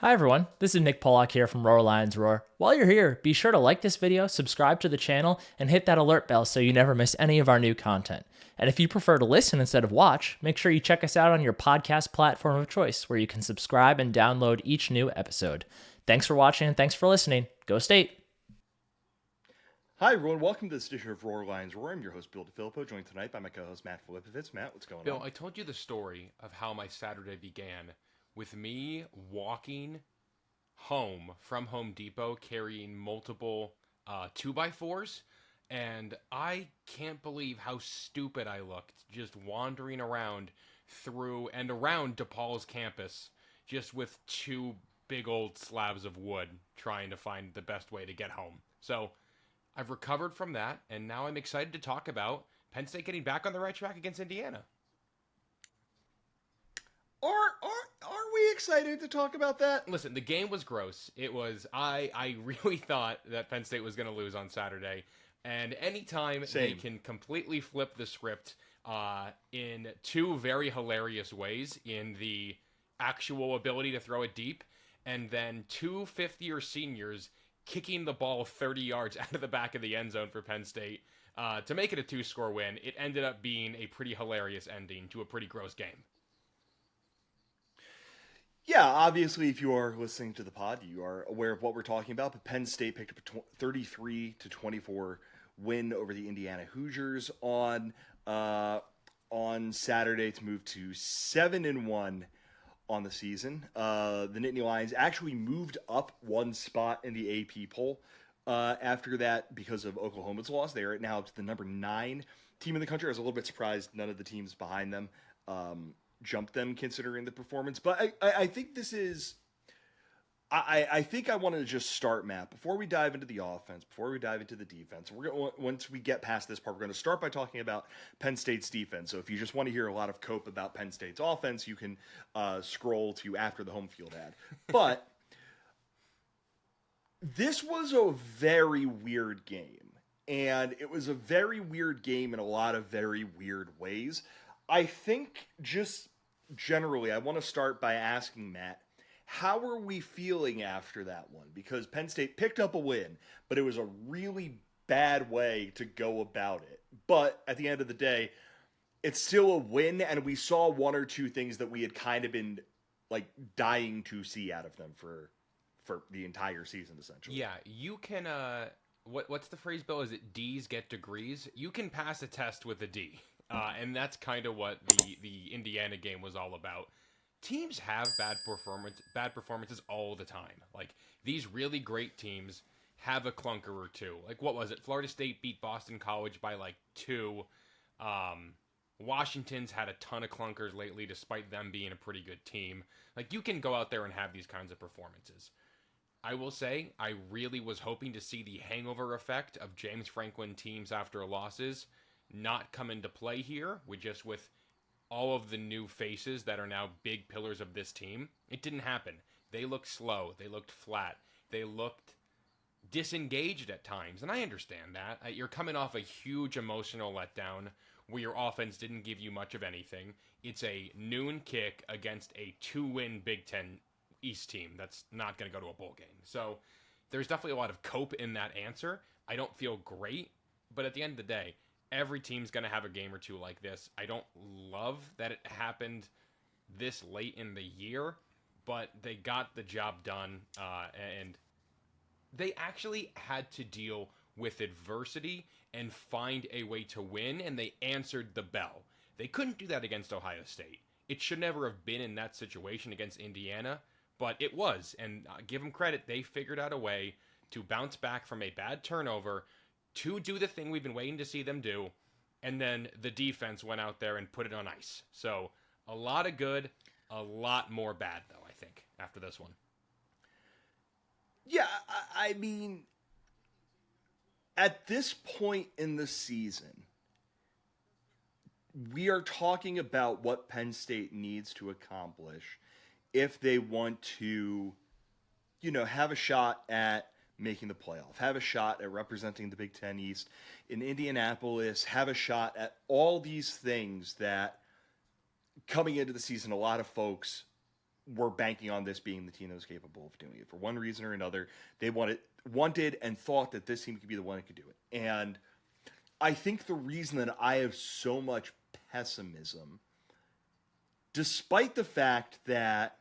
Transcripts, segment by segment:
Hi everyone, this is Nick Pollock here from Roar Lions Roar. While you're here, be sure to like this video, subscribe to the channel, and hit that alert bell so you never miss any of our new content. And if you prefer to listen instead of watch, make sure you check us out on your podcast platform of choice where you can subscribe and download each new episode. Thanks for watching and thanks for listening. Go State! Hi everyone, welcome to this edition of Roar Lions Roar. I'm your host Bill DeFilippo, joined tonight by my co-host Matt Filipovitz. Matt, what's going on? Bill, I told you the story of how my Saturday began with me walking home from Home Depot carrying multiple 2x4s, and I can't believe how stupid I looked just wandering around through and around DePaul's campus just with two big old slabs of wood trying to find the best way to get home. So I've recovered from that, and now I'm excited to talk about Penn State getting back on the right track against Indiana. Are we excited to talk about that? Listen, the game was gross. It was, I really thought that Penn State was going to lose on Saturday. And anytime they can completely flip the script in two very hilarious ways, in the actual ability to throw it deep, and then two fifth-year seniors kicking the ball 30 yards out of the back of the end zone for Penn State to make it a two-score win, it ended up being a pretty hilarious ending to a pretty gross game. Yeah, obviously, if you are listening to the pod, you are aware of what we're talking about. But Penn State picked up a 33-24 win over the Indiana Hoosiers on Saturday to move to 7-1 on the season. The Nittany Lions actually moved up one spot in the AP poll after that because of Oklahoma's loss. They are now up to the number 9 team in the country. I was a little bit surprised none of the teams behind them jumped them considering the performance. But I think this is... I think I want to just start, Matt, before we dive into the offense, before we dive into the defense. Once we get past this part, we're going to start by talking about Penn State's defense. So if you just want to hear a lot of cope about Penn State's offense, you can scroll to after the home field ad. But this was a very weird game, and it was a very weird game in a lot of very weird ways. I think just generally, I want to start by asking Matt, how are we feeling after that one? Because Penn State picked up a win, but it was a really bad way to go about it. But at the end of the day, it's still a win, and we saw one or two things that we had kind of been like dying to see out of them for the entire season, essentially. Yeah, you can. What's the phrase, Bill? Is it D's get degrees? You can pass a test with a D, and that's kind of what the Indiana game was all about. Teams have bad performances all the time. Like, these really great teams have a clunker or two. Like, what was it? Florida State beat Boston College by like 2. Washington's had a ton of clunkers lately, despite them being a pretty good team. Like, you can go out there and have these kinds of performances. I will say, I really was hoping to see the hangover effect of James Franklin teams after losses not come into play here, with all of the new faces that are now big pillars of this team. It didn't happen. They looked slow. They looked flat. They looked disengaged at times. And I understand that. You're coming off a huge emotional letdown where your offense didn't give you much of anything. It's a noon kick against a 2-win Big Ten East team that's not going to go to a bowl game. So there's definitely a lot of cope in that answer. I don't feel great, but at the end of the day, every team's going to have a game or two like this. I don't love that it happened this late in the year, but they got the job done, and they actually had to deal with adversity and find a way to win, and they answered the bell. They couldn't do that against Ohio State. It should never have been in that situation against Indiana, but it was, and give them credit, they figured out a way to bounce back from a bad turnover to do the thing we've been waiting to see them do, and then the defense went out there and put it on ice. So a lot of good, a lot more bad, though, I think, after this one. Yeah, I mean, at this point in the season, we are talking about what Penn State needs to accomplish if they want to, have a shot at making the playoff, have a shot at representing the Big Ten East in Indianapolis, have a shot at all these things that coming into the season, a lot of folks were banking on this being the team that was capable of doing it. For one reason or another, they wanted and thought that this team could be the one that could do it. And I think the reason that I have so much pessimism, despite the fact that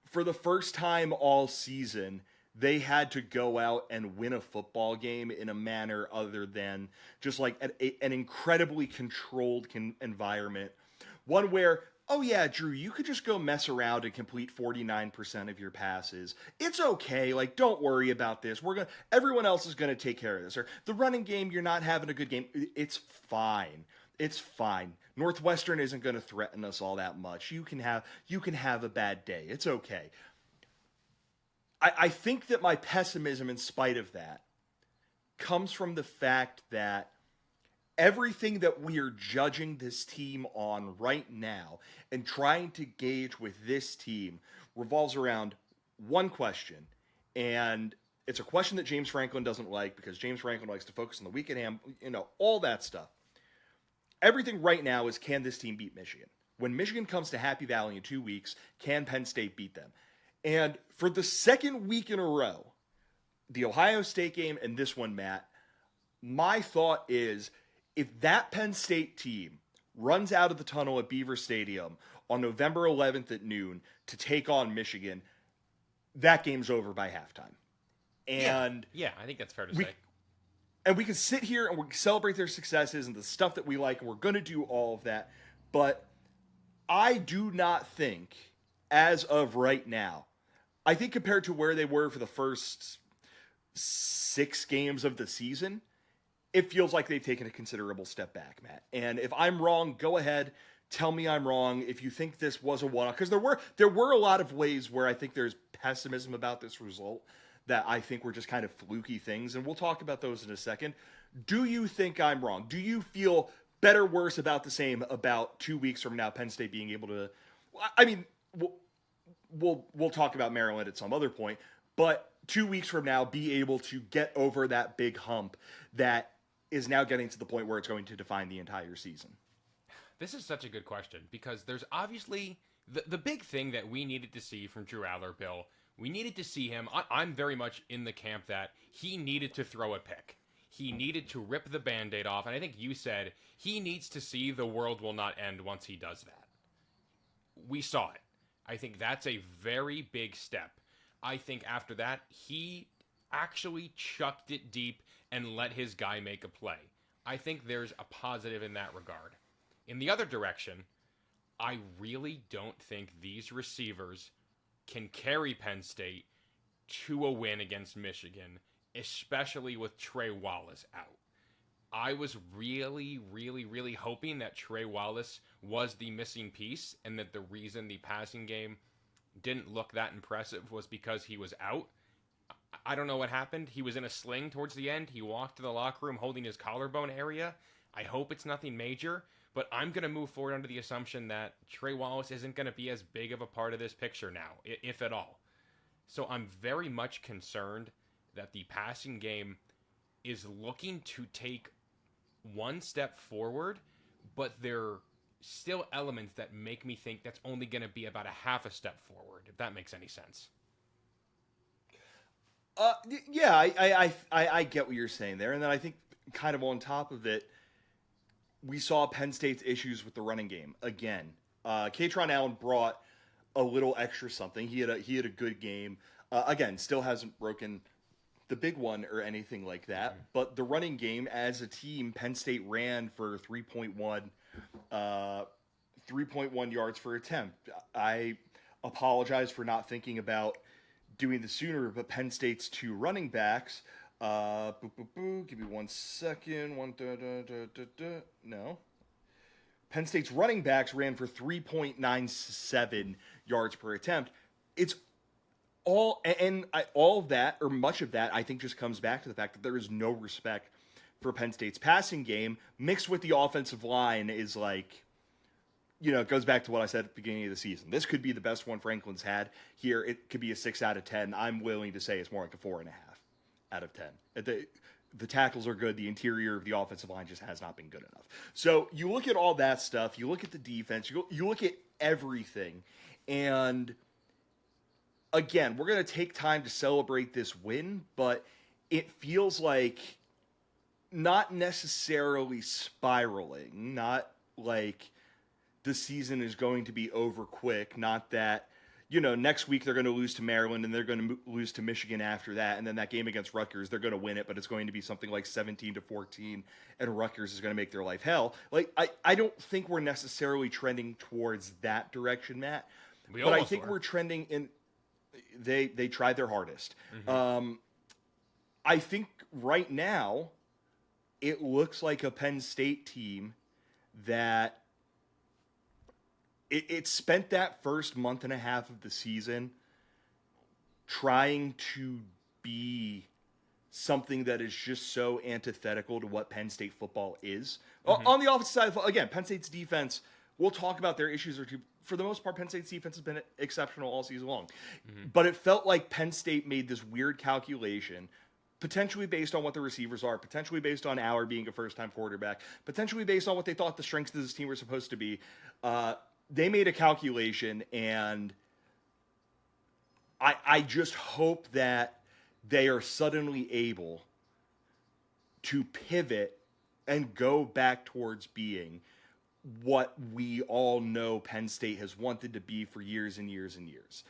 for the first time all season, they had to go out and win a football game in a manner other than just like an incredibly controlled environment. One where, oh yeah, Drew, you could just go mess around and complete 49% of your passes. It's okay. Like, don't worry about this. Everyone else is going to take care of this. Or the running game, you're not having a good game. It's fine. It's fine. Northwestern isn't going to threaten us all that much. You can have a bad day. It's okay. I think that my pessimism, in spite of that, comes from the fact that everything that we are judging this team on right now and trying to gauge with this team revolves around one question. And it's a question that James Franklin doesn't like, because James Franklin likes to focus on the week at hand, all that stuff. Everything right now is, can this team beat Michigan? When Michigan comes to Happy Valley in 2 weeks, can Penn State beat them? And for the second week in a row, the Ohio State game and this one, Matt, my thought is, if that Penn State team runs out of the tunnel at Beaver Stadium on November 11th at noon to take on Michigan, that game's over by halftime. And yeah, I think that's fair to say. And we can sit here and we can celebrate their successes and the stuff that we like, and we're going to do all of that. But I do not think, as of right now, I think compared to where they were for the first 6 games of the season, it feels like they've taken a considerable step back, Matt. And if I'm wrong, go ahead, tell me I'm wrong. If you think this was a one-off, because there were a lot of ways where I think there's pessimism about this result that I think were just kind of fluky things, and we'll talk about those in a second. Do you think I'm wrong? Do you feel better, worse, about the same about 2 weeks from now, Penn State being able to? I mean, we'll talk about Maryland at some other point, but 2 weeks from now, be able to get over that big hump that is now getting to the point where it's going to define the entire season? This is such a good question, because there's obviously the big thing that we needed to see from Drew Aller, Bill. We needed to see him. I'm very much in the camp that he needed to throw a pick. He needed to rip the Band-Aid off, and I think you said he needs to see the world will not end once he does that. We saw it. I think that's a very big step. I think after that, he actually chucked it deep and let his guy make a play. I think there's a positive in that regard. In the other direction, I really don't think these receivers can carry Penn State to a win against Michigan, especially with Trey Wallace out. I was really, really, really hoping that Trey Wallace was the missing piece, and that the reason the passing game didn't look that impressive was because he was out. I don't know what happened. He was in a sling towards the end. He walked to the locker room holding his collarbone area. I hope it's nothing major, but I'm going to move forward under the assumption that Trey Wallace isn't going to be as big of a part of this picture now, if at all. So I'm very much concerned that the passing game is looking to take one step forward, but there are still elements that make me think that's only going to be about a half a step forward, if that makes any sense. Yeah, I get what you're saying there. And then I think kind of on top of it, we saw Penn State's issues with the running game again. Katron Allen brought a little extra something. He had a good game. Again, still hasn't broken the big one or anything like that. But the running game, as a team, Penn State ran for 3.1 yards per attempt. I apologize for not thinking about doing this sooner, but Penn State's 2 running backs. Give me 1 second. No. Penn State's running backs ran for 3.97 yards per attempt. It's all of that, or much of that, I think just comes back to the fact that there is no respect for Penn State's passing game, mixed with the offensive line is like, it goes back to what I said at the beginning of the season. This could be the best one Franklin's had here. It could be a 6 out of 10. I'm willing to say it's more like a 4.5 out of 10. The tackles are good. The interior of the offensive line just has not been good enough. So you look at all that stuff. You look at the defense. You look at everything. And again, we're going to take time to celebrate this win, but it feels like not necessarily spiraling, not like the season is going to be over quick, not that, next week they're going to lose to Maryland and they're going to lose to Michigan after that, and then that game against Rutgers, they're going to win it, but it's going to be something like 17-14, and Rutgers is going to make their life hell. Like, I don't think we're necessarily trending towards that direction, Matt, but I think we're trending in they tried their hardest. I think right now it looks like a Penn State team that it spent that first month and a half of the season trying to be something that is just so antithetical to what Penn State football is. On the offensive side, again, Penn State's defense, we'll talk about their issues or two. For the most part, Penn State's defense has been exceptional all season long. But it felt like Penn State made this weird calculation, potentially based on what the receivers are, potentially based on Aller being a first-time quarterback, potentially based on what they thought the strengths of this team were supposed to be. They made a calculation, and I just hope that they are suddenly able to pivot and go back towards being what we all know Penn State has wanted to be for years and years and years.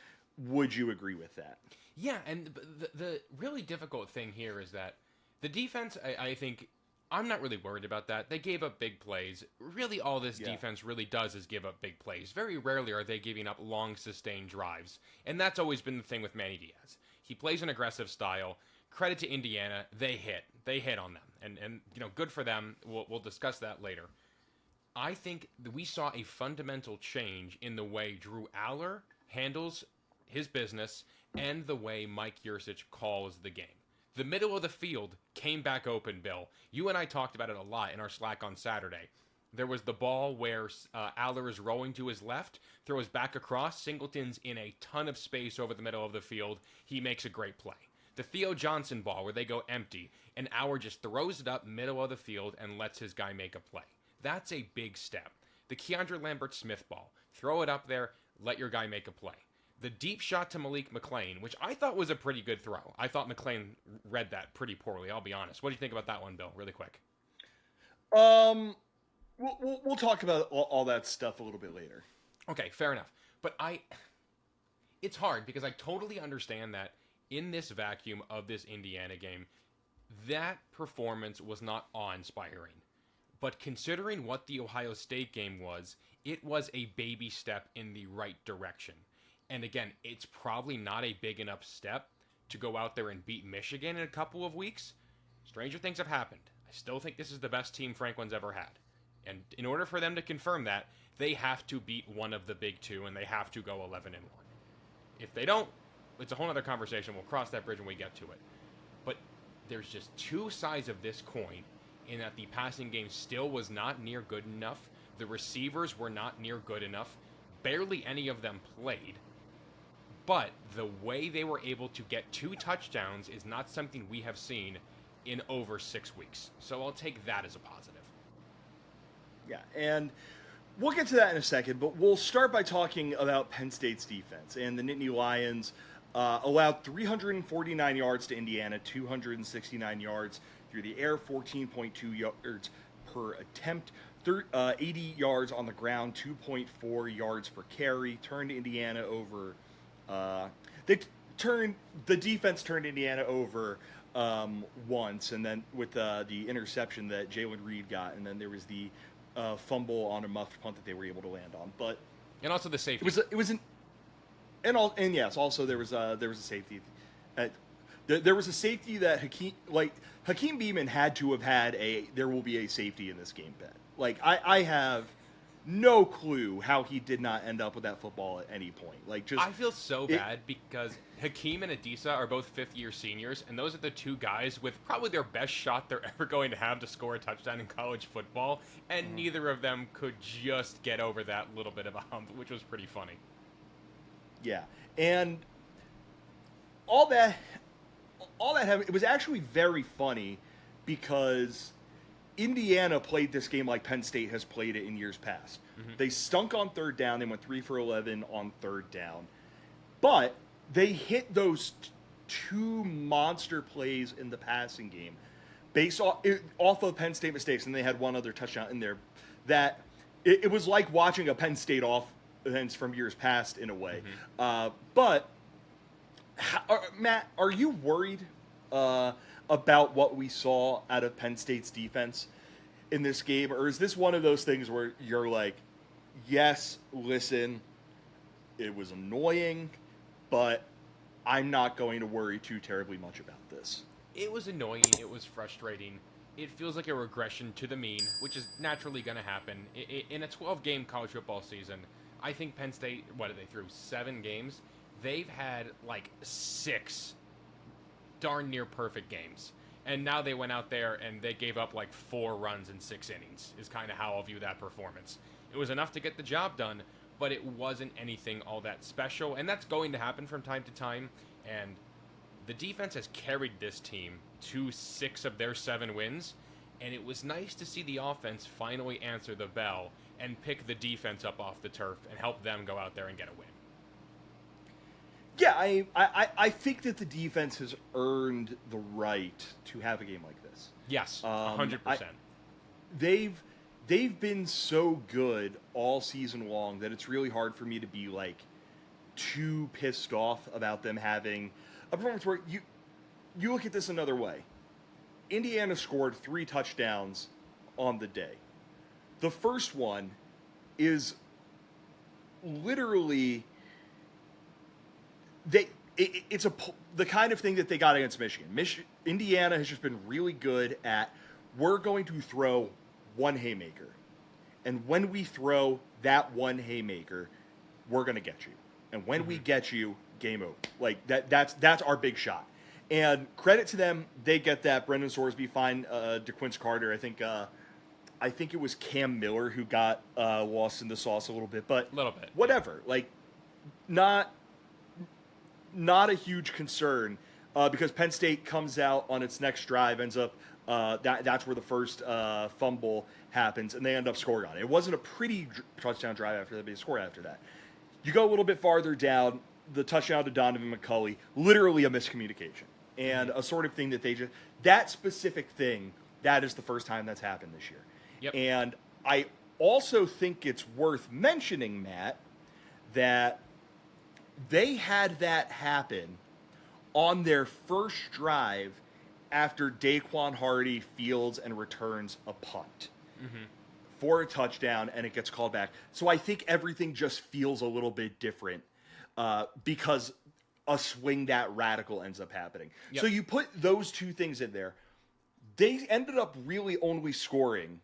Would you agree with that? Yeah, and the really difficult thing here is that the defense, I think, I'm not really worried about that. They gave up big plays. Really, all this defense really does is give up big plays. Very rarely are they giving up long, sustained drives. And that's always been the thing with Manny Diaz. He plays an aggressive style. Credit to Indiana. They hit. They hit on them. And good for them. We'll discuss that later. I think that we saw a fundamental change in the way Drew Aller handles his business and the way Mike Yurcich calls the game. The middle of the field came back open, Bill. You and I talked about it a lot in our Slack on Saturday. There was the ball where Aller is rolling to his left, throws back across. Singleton's in a ton of space over the middle of the field. He makes a great play. The Theo Johnson ball where they go empty, and Aller just throws it up middle of the field and lets his guy make a play. That's a big step. The Keandre Lambert-Smith ball. Throw it up there, let your guy make a play. The deep shot to Malik McClain, which I thought was a pretty good throw. I thought McClain read that pretty poorly, I'll be honest. What do you think about that one, Bill, really quick? We'll talk about all that stuff a little bit later. Okay, fair enough. But it's hard because I totally understand that in this vacuum of this Indiana game, that performance was not awe-inspiring. But considering what the Ohio State game was, it was a baby step in the right direction. And again, it's probably not a big enough step to go out there and beat Michigan in a couple of weeks. Stranger things have happened. I still think this is the best team Franklin's ever had. And in order for them to confirm that, they have to beat one of the big two, and they have to go 11-1. If they don't, it's a whole other conversation. We'll cross that bridge when we get to it. But there's just two sides of this coin, in that the passing game still was not near good enough. The receivers were not near good enough. Barely any of them played. But the way they were able to get 2 touchdowns is not something we have seen in over 6 weeks. So I'll take that as a positive. Yeah, and we'll get to that in a second, but we'll start by talking about Penn State's defense. And the Nittany Lions allowed 349 yards to Indiana, 269 yards through the air, 14.2 yards per attempt, 80 yards on the ground, 2.4 yards per carry, turned Indiana over. The defense turned Indiana over once, and then with the interception that Jalen Reed got, and then there was the fumble on a muffed punt that they were able to land on. And also the safety. Also there was a safety. There was a safety that Hakeem Beamon had to have had there will be a safety in this game bet. Like I have no clue how he did not end up with that football at any point. I feel so bad because Hakeem and Adisa are both fifth-year seniors, and those are the two guys with probably their best shot they're ever going to have to score a touchdown in college football, and neither of them could just get over that little bit of a hump, which was pretty funny. Yeah, and all that happened, it was actually very funny because Indiana played this game like Penn State has played it in years past. They stunk on third down. They went 3 for 11 on third down. But they hit those two monster plays in the passing game based off of Penn State mistakes, and they had one other touchdown in there. That it was like watching a Penn State offense from years past in a way. But, Matt, are you worried about what we saw out of Penn State's defense in this game? Or is this one of those things where you're like, yes, listen, it was annoying, but I'm not going to worry too terribly much about this? It was annoying. It was frustrating. It feels like a regression to the mean, which is naturally going to happen. In a 12-game college football season, I think Penn State, they threw 7 games? They've had like 6 darn near perfect games. And now they went out there and they gave up like 4 runs in 6 innings, is kind of how I'll view that performance. It was enough to get the job done, but it wasn't anything all that special. And that's going to happen from time to time. And the defense has carried this team to 6 of their 7 wins. And it was nice to see the offense finally answer the bell and pick the defense up off the turf and help them go out there and get a win. Yeah, I think that the defense has earned the right to have a game like this. Yes, 100%. They've been so good all season long that it's really hard for me to be like too pissed off about them having a performance where you look at this another way. Indiana scored 3 touchdowns on the day. The first one is literally it's the kind of thing that they got against Michigan. Indiana has just been really good at, we're going to throw one haymaker, and when we throw that one haymaker, we're going to get you, and when we get you, game over. Like that's our big shot. And credit to them, they get that. Brendan Sorsby, fine. DeQuince Carter, I think it was Cam Miller who got lost in the sauce a little bit, but whatever. Yeah. Like, not a huge concern because Penn State comes out on its next drive, ends up that's where the first fumble happens, and they end up scoring on it. It wasn't a pretty touchdown drive after that, but they scored after that. You go a little bit farther down, the touchdown to Donovan McCulley, literally a miscommunication. And a sort of thing that that specific thing, that is the first time that's happened this year. Yep. And I also think it's worth mentioning, Matt, that they had that happen on their first drive after Daquan Hardy fields and returns a punt for a touchdown, and it gets called back. So I think everything just feels a little bit different because a swing that radical ends up happening. Yep. So you put those two things in there. They ended up really only scoring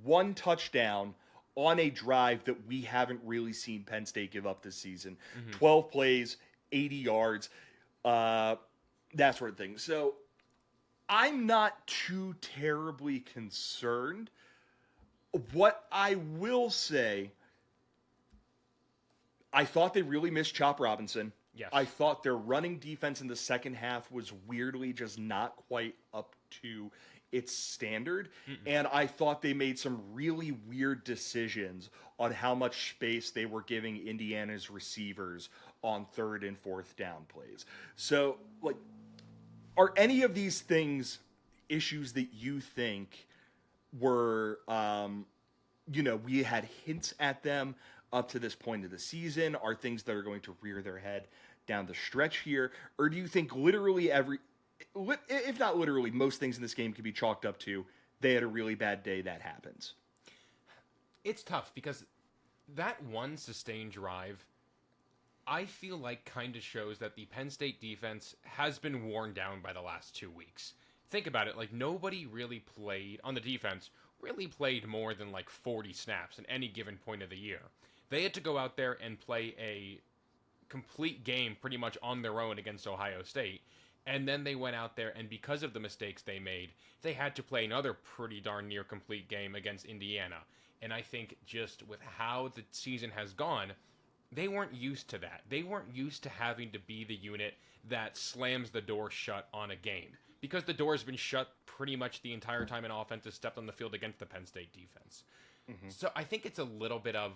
1 touchdown on a drive that we haven't really seen Penn State give up this season. 12 plays, 80 yards, that sort of thing. So I'm not too terribly concerned. What I will say, I thought they really missed Chop Robinson. Yes. I thought their running defense in the second half was weirdly just not quite up to its standard. And I thought they made some really weird decisions on how much space they were giving Indiana's receivers on 3rd and 4th down plays. So, like, are any of these things issues that you think were, we had hints at them up to this point of the season? Are things that are going to rear their head down the stretch here? Or do you think literally if not literally, most things in this game can be chalked up to they had a really bad day, that happens? It's tough because that one sustained drive, I feel like kind of shows that the Penn State defense has been worn down by the last 2 weeks. Think about it, like nobody really played on the defense, really played more than like 40 snaps at any given point of the year. They had to go out there and play a complete game pretty much on their own against Ohio State. And then they went out there, and because of the mistakes they made, they had to play another pretty darn near complete game against Indiana. And I think just with how the season has gone, they weren't used to that. They weren't used to having to be the unit that slams the door shut on a game. because the door has been shut pretty much the entire time an offense has stepped on the field against the Penn State defense. So I think it's a little bit of,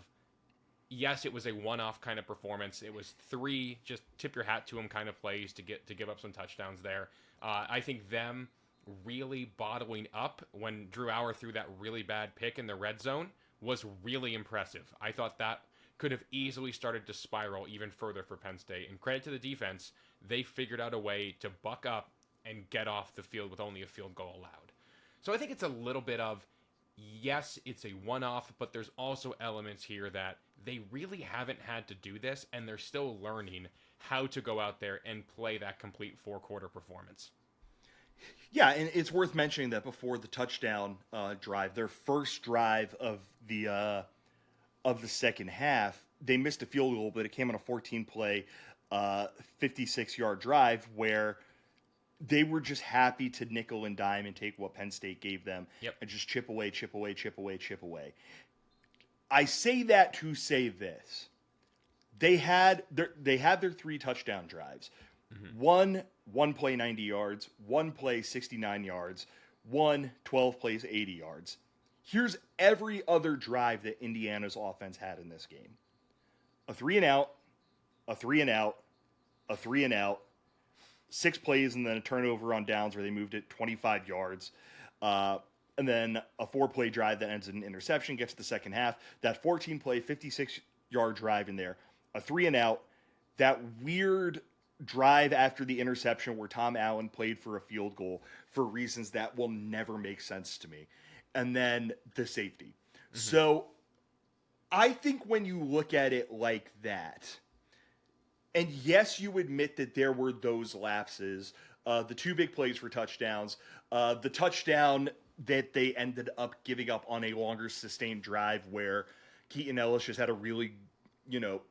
yes, it was a one-off kind of performance. It was 3 just tip your hat to him kind of plays to give up some touchdowns there. I think them really bottling up when Drew Auer threw that really bad pick in the red zone was really impressive. I thought that could have easily started to spiral even further for Penn State. And credit to the defense, they figured out a way to buck up and get off the field with only a field goal allowed. So I think it's a little bit of, yes, it's a one-off, but there's also elements here that they really haven't had to do this, and they're still learning how to go out there and play that complete 4-quarter performance. Yeah, and it's worth mentioning that before the touchdown drive, their first drive of the second half, they missed a field goal, but it came on a 14-play, 56-yard drive where they were just happy to nickel and dime and take what Penn State gave them and just chip away, chip away, chip away, chip away. I say that to say this. They had their 3 touchdown drives. One play 90 yards, one play 69 yards, 12 plays 80 yards. Here's every other drive that Indiana's offense had in this game. A 3-and-out, a 3-and-out, a 3-and-out, 6 plays, and then a turnover on downs where they moved it 25 yards. And then a 4-play drive that ends in an interception, gets to the second half. That 14-play, 56-yard drive in there. A 3-and-out. That weird drive after the interception where Tom Allen played for a field goal for reasons that will never make sense to me. And then the safety. So I think when you look at it like that, and yes, you admit that there were those lapses, the 2 big plays for touchdowns, the touchdown that they ended up giving up on a longer sustained drive where Keaton Ellis just had a really,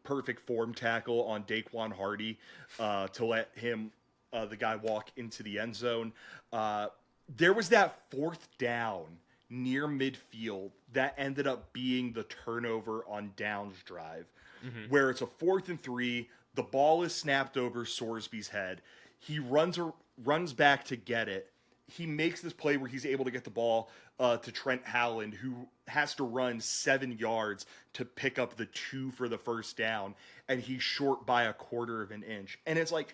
perfect form tackle on Daquan Hardy to let him, the guy, walk into the end zone. There was that 4th down near midfield that ended up being the turnover on downs drive, where it's a 4th and 3. The ball is snapped over Sorsby's head. He runs back to get it. He makes this play where he's able to get the ball to Trent Howland, who has to run 7 yards to pick up the 2 for the first down, and he's short by a 1/4 of an inch. And it's like,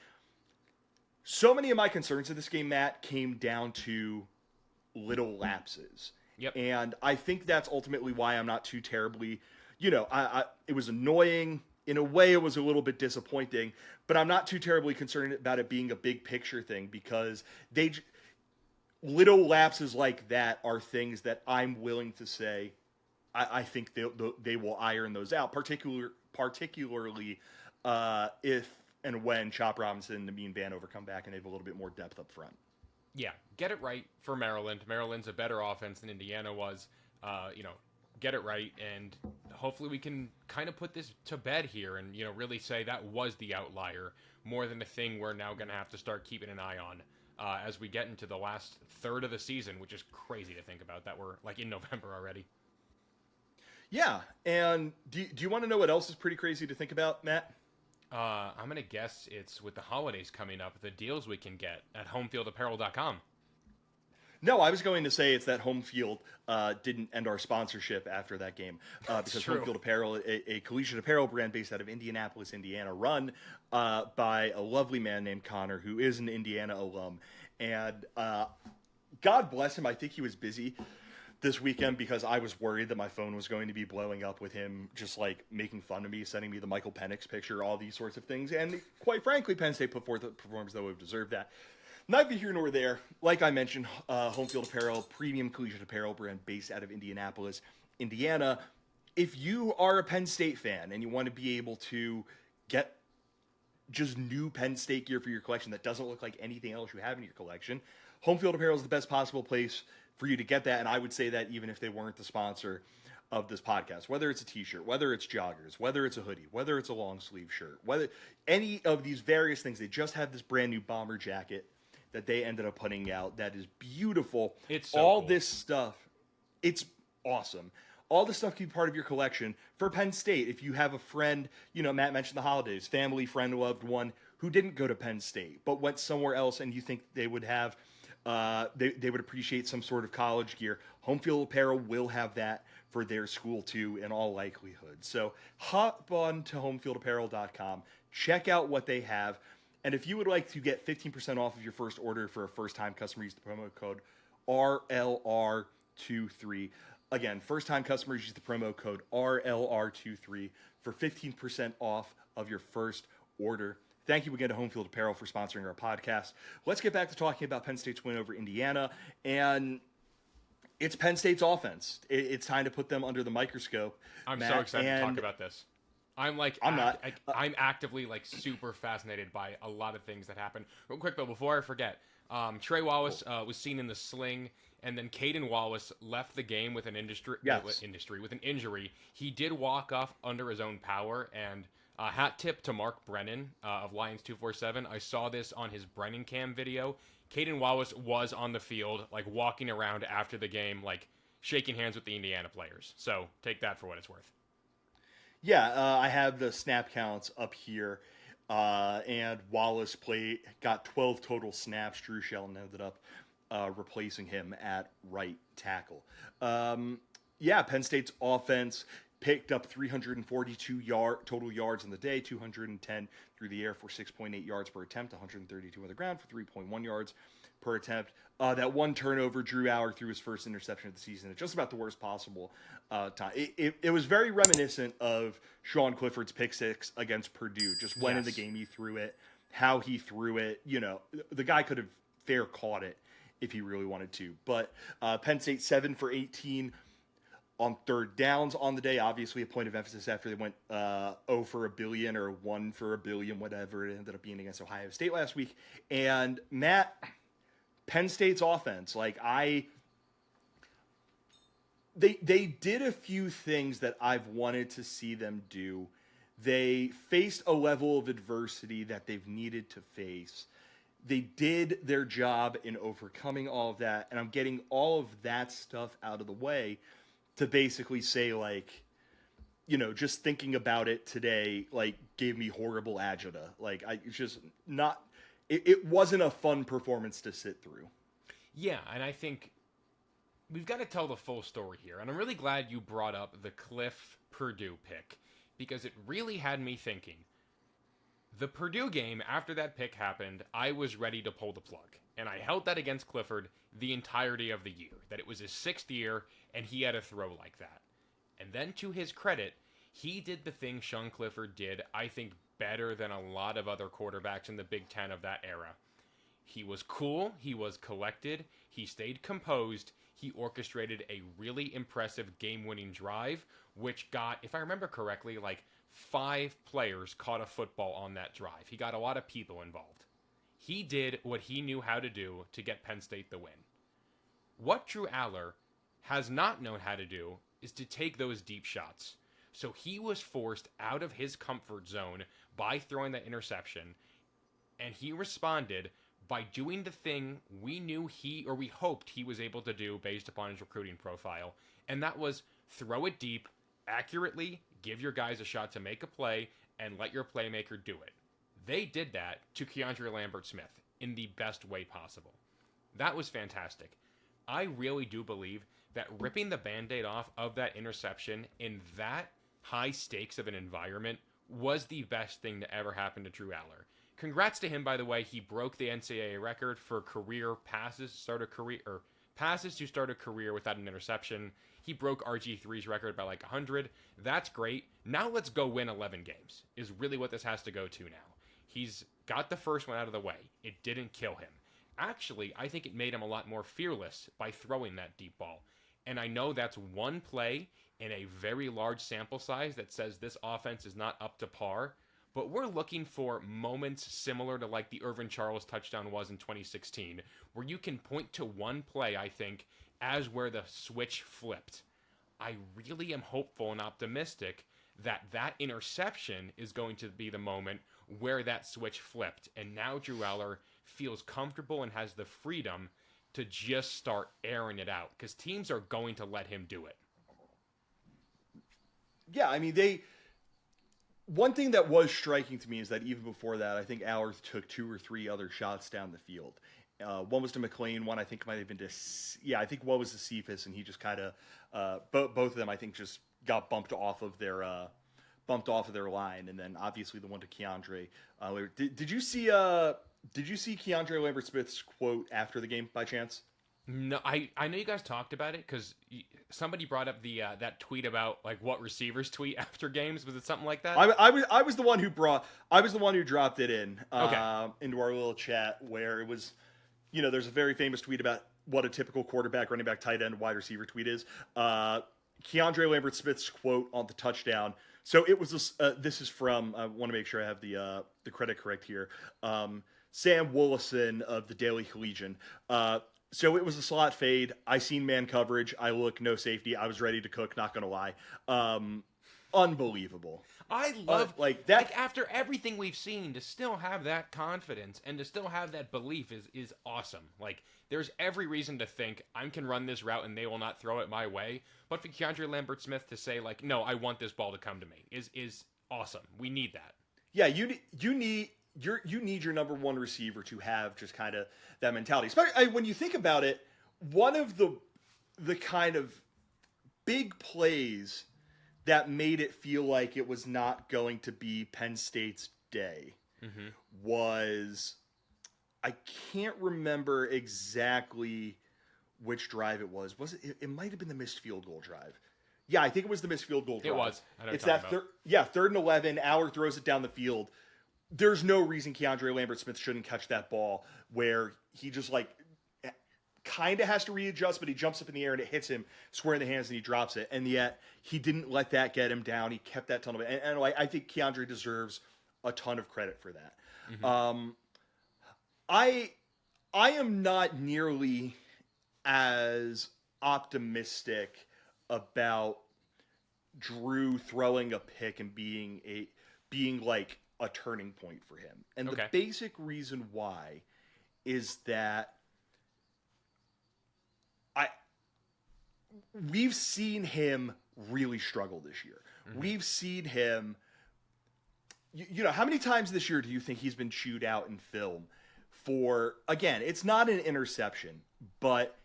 so many of my concerns in this game, Matt, came down to little lapses. And I think that's ultimately why I'm not too terribly, it was annoying. In a way, it was a little bit disappointing, but I'm not too terribly concerned about it being a big picture thing, because little lapses like that are things that I'm willing to say I think they will iron those out, particularly if and when Chop Robinson and Amin Vanover come back and they have a little bit more depth up front. Yeah, get it right for Maryland. Maryland's a better offense than Indiana was. Get it right, and hopefully we can kind of put this to bed here and, really say that was the outlier more than a thing we're now going to have to start keeping an eye on as we get into the last third of the season, which is crazy to think about that we're like in November already. Yeah, and do you want to know what else is pretty crazy to think about, Matt? I'm going to guess it's with the holidays coming up, the deals we can get at homefieldapparel.com. No, I was going to say it's that Home Field didn't end our sponsorship after that game because true. Home Field Apparel, a collegiate apparel brand based out of Indianapolis, Indiana, run by a lovely man named Connor, who is an Indiana alum. And God bless him, I think he was busy this weekend because I was worried that my phone was going to be blowing up with him just like making fun of me, sending me the Michael Penix picture, all these sorts of things. And quite frankly, Penn State put forth a performance that would have deserved that. Neither here nor there. Like I mentioned, Home Field Apparel, premium collegiate apparel brand based out of Indianapolis, Indiana. If you are a Penn State fan and you want to be able to get just new Penn State gear for your collection that doesn't look like anything else you have in your collection, Home Field Apparel is the best possible place for you to get that. And I would say that even if they weren't the sponsor of this podcast, whether it's a t-shirt, whether it's joggers, whether it's a hoodie, whether it's a long sleeve shirt, whether any of these various things, they just have this brand new bomber jacket that they ended up putting out that is beautiful. It's so all cool. This stuff, it's awesome. All this stuff can be part of your collection for Penn State. If you have a friend, Matt mentioned the holidays, family, friend, loved one who didn't go to Penn State but went somewhere else, and you think they would have They would appreciate some sort of college gear. Home Field Apparel will have that for their school too, in all likelihood. So hop on to homefieldapparel.com, check out what they have, and if you would like to get 15% off of your first order for a first-time customer, use the promo code RLR23. Again, first-time customers use the promo code RLR23 for 15% off of your first order. Thank you again to Home Field Apparel for sponsoring our podcast. Let's get back to talking about Penn State's win over Indiana. And it's Penn State's offense. It's time to put them under the microscope. I'm Matt, so excited to talk about this. I'm actively like super fascinated by a lot of things that happen. Real quick though, before I forget, Trey Wallace was seen in the sling, and then Caden Wallace left the game with an with an injury. He did walk off under his own power, and hat tip to Mark Brennan of Lions 247. I saw this on his Brennan Cam video. Caden Wallace was on the field, like walking around after the game, like shaking hands with the Indiana players. So take that for what it's worth. Yeah, I have the snap counts up here, and Wallace got 12 total snaps. Drew Sheldon ended up replacing him at right tackle. Penn State's offense picked up 342 total yards in the day, 210 through the air for 6.8 yards per attempt, 132 on the ground for 3.1 yards per attempt. That one turnover, Drew Aller threw his first interception of the season at just about the worst possible time. It was very reminiscent of Sean Clifford's pick six against Purdue. Just when in the game he threw it, how he threw it. You know, the guy could have fair caught it if he really wanted to. But Penn State 7 for 18 on third downs on the day. Obviously a point of emphasis after they went 0 for a billion or 1 for a billion, whatever it ended up being against Ohio State last week. And Matt, Penn State's offense, they did a few things that I've wanted to see them do. They faced a level of adversity that they've needed to face. They did their job in overcoming all of that, and I'm getting all of that stuff out of the way to basically say, just thinking about it today, gave me horrible agita. It wasn't a fun performance to sit through. Yeah, and I think we've got to tell the full story here. And I'm really glad you brought up the Cliff Purdue pick, because it really had me thinking. The Purdue game, after that pick happened, I was ready to pull the plug. And I held that against Clifford the entirety of the year, that it was his 6th year, and he had a throw like that. And then to his credit, he did the thing Sean Clifford did, I think, better than a lot of other quarterbacks in the Big Ten of that era. He was cool, he was collected, he stayed composed, he orchestrated a really impressive game-winning drive, which got, if I remember correctly, 5 players caught a football on that drive. He got a lot of people involved. He did what he knew how to do to get Penn State the win. What Drew Aller has not known how to do is to take those deep shots. So he was forced out of his comfort zone by throwing that interception, and he responded by doing the thing we hoped he was able to do based upon his recruiting profile, and that was throw it deep, accurately, give your guys a shot to make a play, and let your playmaker do it. They did that to Keandre Lambert-Smith in the best way possible. That was fantastic. I really do believe that ripping the Band-Aid off of that interception in that high stakes of an environment was the best thing to ever happen to Drew Aller. Congrats to him, by the way. He broke the NCAA record for career passes to start a career without an interception. He broke RG3's record by 100. That's great. Now let's go win 11 games, is really what this has to go to now. He's got the first one out of the way. It didn't kill him. Actually, I think it made him a lot more fearless by throwing that deep ball. And I know that's one play in a very large sample size that says this offense is not up to par, but we're looking for moments similar to the Irvin Charles touchdown was in 2016, where you can point to one play, I think, as where the switch flipped. I really am hopeful and optimistic that that interception is going to be the moment where that switch flipped. And now Drew Aller feels comfortable and has the freedom to just start airing it out, because teams are going to let him do it. Yeah, I mean, one thing that was striking to me is that even before that, I think Aller took 2 or 3 other shots down the field. One was to McLean. One I think might have been to I think one was to Cephas, and he just kind of both of them I think just got bumped off of their line, and then obviously the one to Keandre. Did you see Keandre Lambert-Smith's quote after the game by chance? No, I know you guys talked about it because somebody brought up the that tweet about like what receivers tweet after games. Was it something like that? I was the one who dropped it in Okay. into our little chat where it was, there's a very famous tweet about what a typical quarterback, running back, tight end, wide receiver tweet is. Keandre Lambert-Smith's quote on the touchdown. So it was this is from, I want to make sure I have the credit correct here. Sam Wollison of the Daily Collegian. So it was a slot fade. I seen man coverage. I look, no safety. I was ready to cook, not going to lie. Unbelievable. I love like that. Like after everything we've seen, to still have that confidence and to still have that belief is awesome. Like there's every reason to think I can run this route and they will not throw it my way. But for Keandre Lambert-Smith to say like, no, I want this ball to come to me is awesome. We need that. Yeah, you need your number one receiver to have just kind of that mentality. Especially when you think about it, one of the kind of big plays that made it feel like it was not going to be Penn State's day was, I can't remember exactly which drive it was. Was it? It might have been the missed field goal drive. Yeah, I think it was the missed field goal drive. It was. It's that third and 11. Aller throws it down the field. There's no reason Keandre Lambert-Smith shouldn't catch that ball where he just like kind of has to readjust, but he jumps up in the air and it hits him square in the hands and he drops it. And yet he didn't let that get him down. He kept that ton of it. And I think Keandre deserves a ton of credit for that. I am not nearly as optimistic about Drew throwing a pick and being like a turning point for him. And the basic reason why is that we've seen him really struggle this year. We've seen him, how many times this year do you think he's been chewed out in film for, again, it's not an interception, but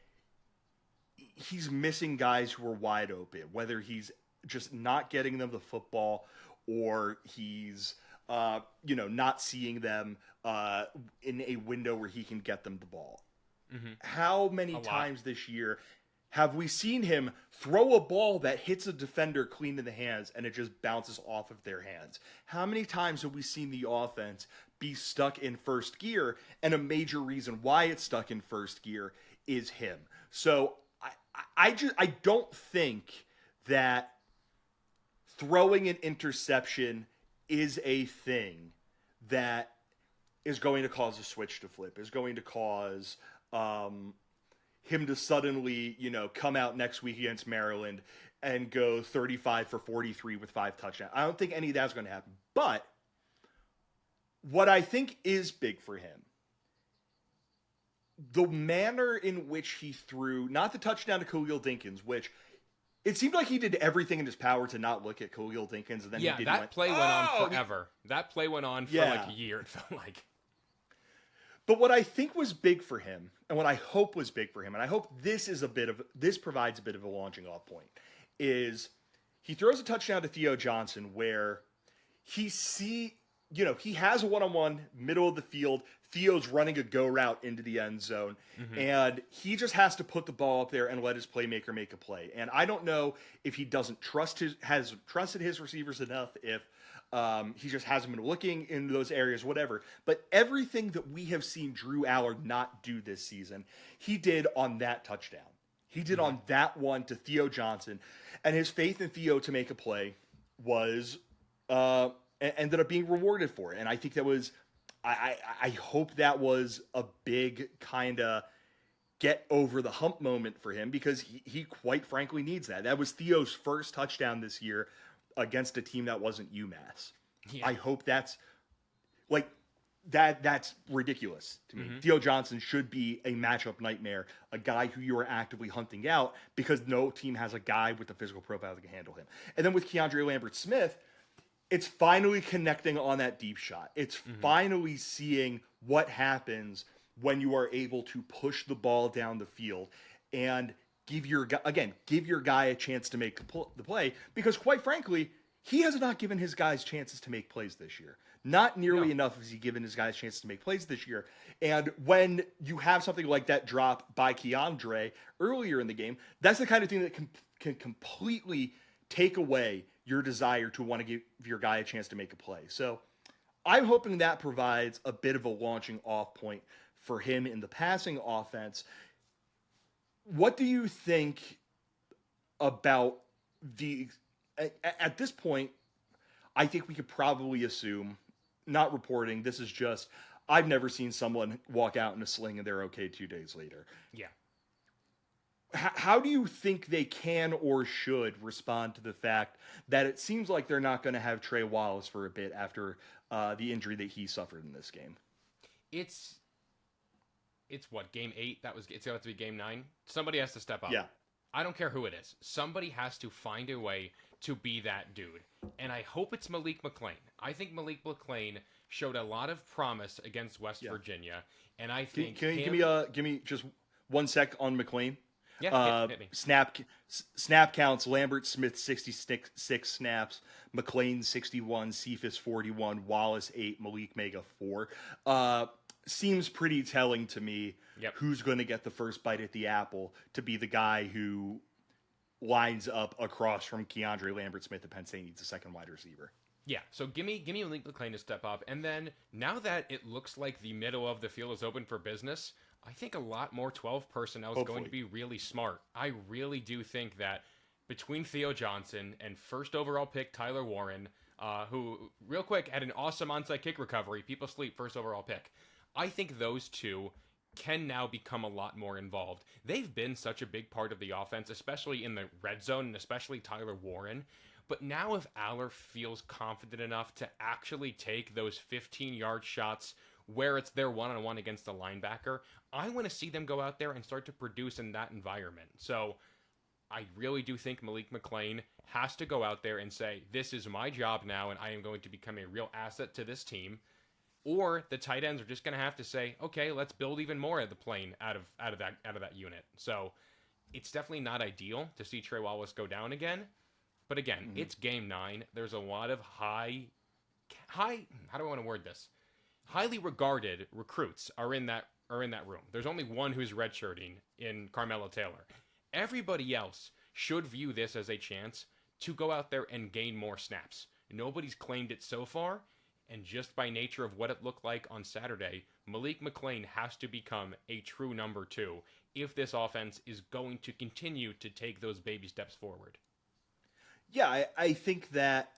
he's missing guys who are wide open, whether he's just not getting them the football or he's not seeing them in a window where he can get them the ball. How many times this year have we seen him throw a ball that hits a defender clean in the hands and it just bounces off of their hands? How many times have we seen the offense be stuck in first gear, and a major reason why it's stuck in first gear is him? So I don't think that throwing an interception is a thing that is going to cause a switch to flip, is going to cause him to suddenly, come out next week against Maryland and go 35 for 43 with 5 touchdowns. I don't think any of that's going to happen. But what I think is big for him, the manner in which he threw, not the touchdown to Khalil Dinkins, which it seemed like he did everything in his power to not look at Khalil Dinkins. And then that play went on forever. That play went on for like a year, it felt like. But what I think was big for him, and what I hope was big for him, and I hope this provides a bit of a launching off point, is he throws a touchdown to Theo Johnson where he has a one-on-one middle of the field. Theo's running a go route into the end zone, and he just has to put the ball up there and let his playmaker make a play. And I don't know if he hasn't trusted his receivers enough, if he just hasn't been looking in those areas, whatever. But everything that we have seen Drew Aller not do this season, he did on that touchdown. He did on that one to Theo Johnson, and his faith in Theo to make a play was ended up being rewarded for it. And I think that was, I hope that was a big kind of get over the hump moment for him, because he quite frankly needs that. That was Theo's first touchdown this year against a team that wasn't UMass. Yeah. I hope that's like that's ridiculous to me. Theo Johnson should be a matchup nightmare, a guy who you are actively hunting out, because no team has a guy with the physical profile that can handle him. And then with Keandre Lambert-Smith, it's finally connecting on that deep shot. It's finally seeing what happens when you are able to push the ball down the field and give your guy a chance to make the play, because quite frankly, he has not given his guys chances to make plays this year. Not nearly enough has he given his guys chances to make plays this year. And when you have something like that drop by Keandre earlier in the game, that's the kind of thing that can completely take away your desire to want to give your guy a chance to make a play. So I'm hoping that provides a bit of a launching off point for him in the passing offense. What do you think about at this point? I think we could probably assume, not reporting, this is just, I've never seen someone walk out in a sling and they're okay 2 days later. Yeah. How do you think they can or should respond to the fact that it seems like they're not going to have Trey Wallace for a bit after the injury that he suffered in this game? It's what, game 8? It's going to have to be game 9. Somebody has to step up. Yeah. I don't care who it is. Somebody has to find a way to be that dude. And I hope it's Malik McClain. I think Malik McClain showed a lot of promise against West Virginia. And I think Can you give me just 1 sec on McClain? Yeah, hit me. Snap counts: Lambert Smith 66 snaps, McClain 61, Cephas 41, Wallace 8, Malik Mega 4. Seems pretty telling to me who's going to get the first bite at the apple to be the guy who lines up across from Keandre Lambert Smith at Penn State needs a second wide receiver. Yeah, so give me Malik McClain to step up, and then now that it looks like the middle of the field is open for business, I think a lot more 12 personnel is going to be really smart. I really do think that between Theo Johnson and first overall pick Tyler Warren, who, real quick, had an awesome onside kick recovery, people sleep, first overall pick. I think those two can now become a lot more involved. They've been such a big part of the offense, especially in the red zone, and especially Tyler Warren. But now if Aller feels confident enough to actually take those 15-yard shots where it's their one-on-one against the linebacker, I want to see them go out there and start to produce in that environment. So I really do think Malik McClain has to go out there and say, this is my job now, and I am going to become a real asset to this team. Or the tight ends are just going to have to say, okay, let's build even more of the plane out of that unit. So it's definitely not ideal to see Trey Wallace go down again. But again, it's game 9. There's a lot of high, how do I want to word this? Highly regarded recruits are in that room. There's only one who's redshirting in Carmelo Taylor. Everybody else should view this as a chance to go out there and gain more snaps. Nobody's claimed it so far, and just by nature of what it looked like on Saturday, Malik McClain has to become a true number 2 if this offense is going to continue to take those baby steps forward. Yeah, I think that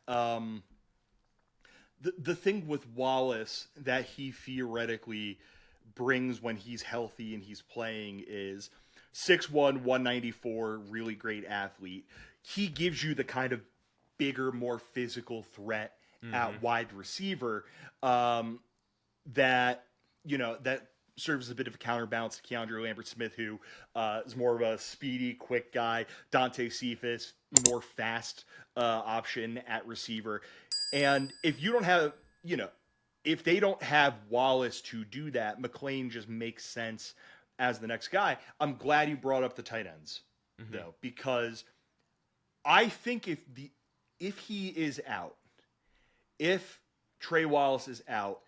the thing with Wallace that he theoretically brings when he's healthy and he's playing is 6'1", 194, really great athlete. He gives you the kind of bigger, more physical threat at wide receiver that serves as a bit of a counterbalance to Keandre Lambert Smith, who is more of a speedy, quick guy. Dante Cephas, more fast option at receiver. And if you don't have, if they don't have Wallace to do that, McClain just makes sense as the next guy. I'm glad you brought up the tight ends, though, because I think if he is out, if Trey Wallace is out,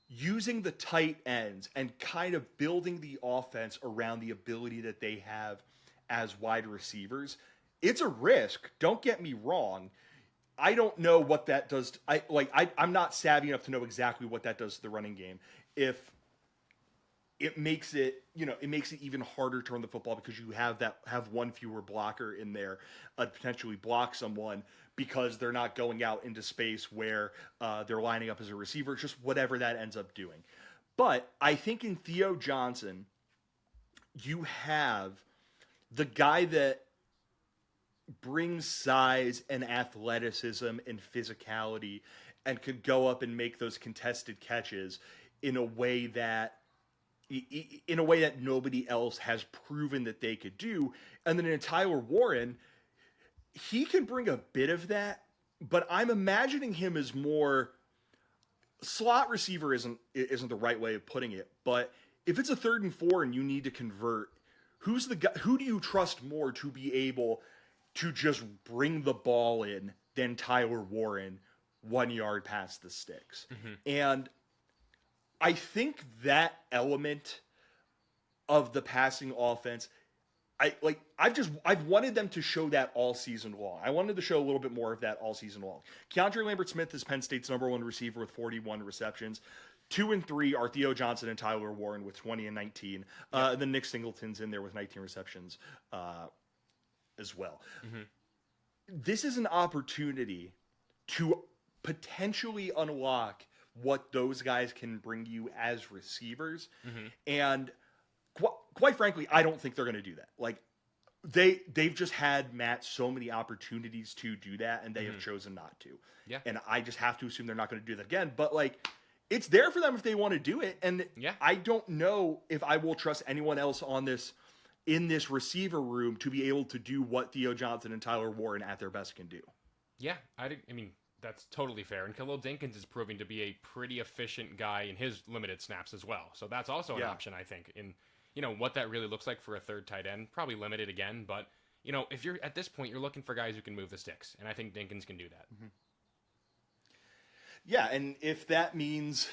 using the tight ends and kind of building the offense around the ability that they have as wide receivers, it's a risk. Don't get me wrong. I don't know what that does. I'm not savvy enough to know exactly what that does to the running game. If it makes it, it makes it even harder to run the football because you have one fewer blocker in there, potentially block someone because they're not going out into space where they're lining up as a receiver, just whatever that ends up doing. But I think in Theo Johnson, you have the guy that brings size and athleticism and physicality and could go up and make those contested catches in a way that nobody else has proven that they could do. And then in Tyler Warren, he can bring a bit of that, but I'm imagining him as more slot receiver isn't the right way of putting it, but if it's a 3rd and 4 and you need to convert, who's the guy? Who do you trust more to be able to just bring the ball in than Tyler Warren 1 yard past the sticks? And I think that element of the passing offense, I've wanted them to show that all season long. I wanted to show a little bit more of that all season long. Keandre Lambert-Smith is Penn State's #1 receiver with 41 receptions. 2 and 3 are Theo Johnson and Tyler Warren with 20 and 19. And then Nick Singleton's in there with 19 receptions as well. This is an opportunity to potentially unlock what those guys can bring you as receivers. And quite frankly, I don't think they're going to do that. Like, they've just had, Matt, so many opportunities to do that, and they have chosen not to. Yeah. And I just have to assume they're not going to do that again. But, like, it's there for them if they want to do it. And I don't know if I will trust anyone else in this receiver room to be able to do what Theo Johnson and Tyler Warren at their best can do. Yeah, I mean, that's totally fair. And Khalil Dinkins is proving to be a pretty efficient guy in his limited snaps as well. So that's also an option, I think. In, what that really looks like for a third tight end, probably limited again. But, if you're at this point, you're looking for guys who can move the sticks. And I think Dinkins can do that. Yeah, and if that means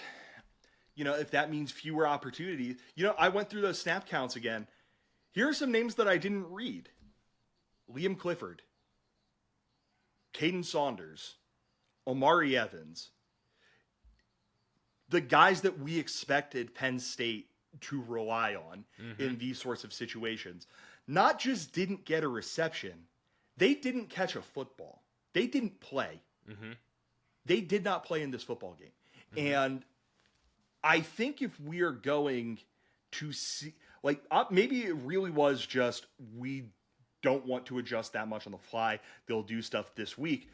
fewer opportunities, I went through those snap counts again. Here are some names that I didn't read. Liam Clifford, Caden Saunders, Omari Evans. The guys that we expected Penn State to rely on in these sorts of situations, not just didn't get a reception, they didn't catch a football. They didn't play. They did not play in this football game. And I think if we are going to see, maybe it really was just we don't want to adjust that much on the fly. They'll do stuff this week.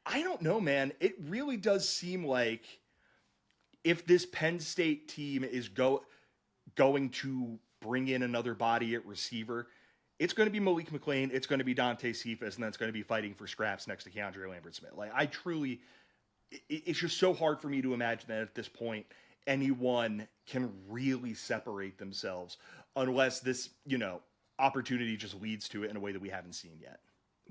I don't know, man. It really does seem like if this Penn State team is going to bring in another body at receiver, it's going to be Malik McClain, it's going to be Dante Cephas, and then it's going to be fighting for scraps next to Keandre Lambert-Smith. It's just so hard for me to imagine that at this point anyone can really separate themselves unless this, opportunity just leads to it in a way that we haven't seen yet.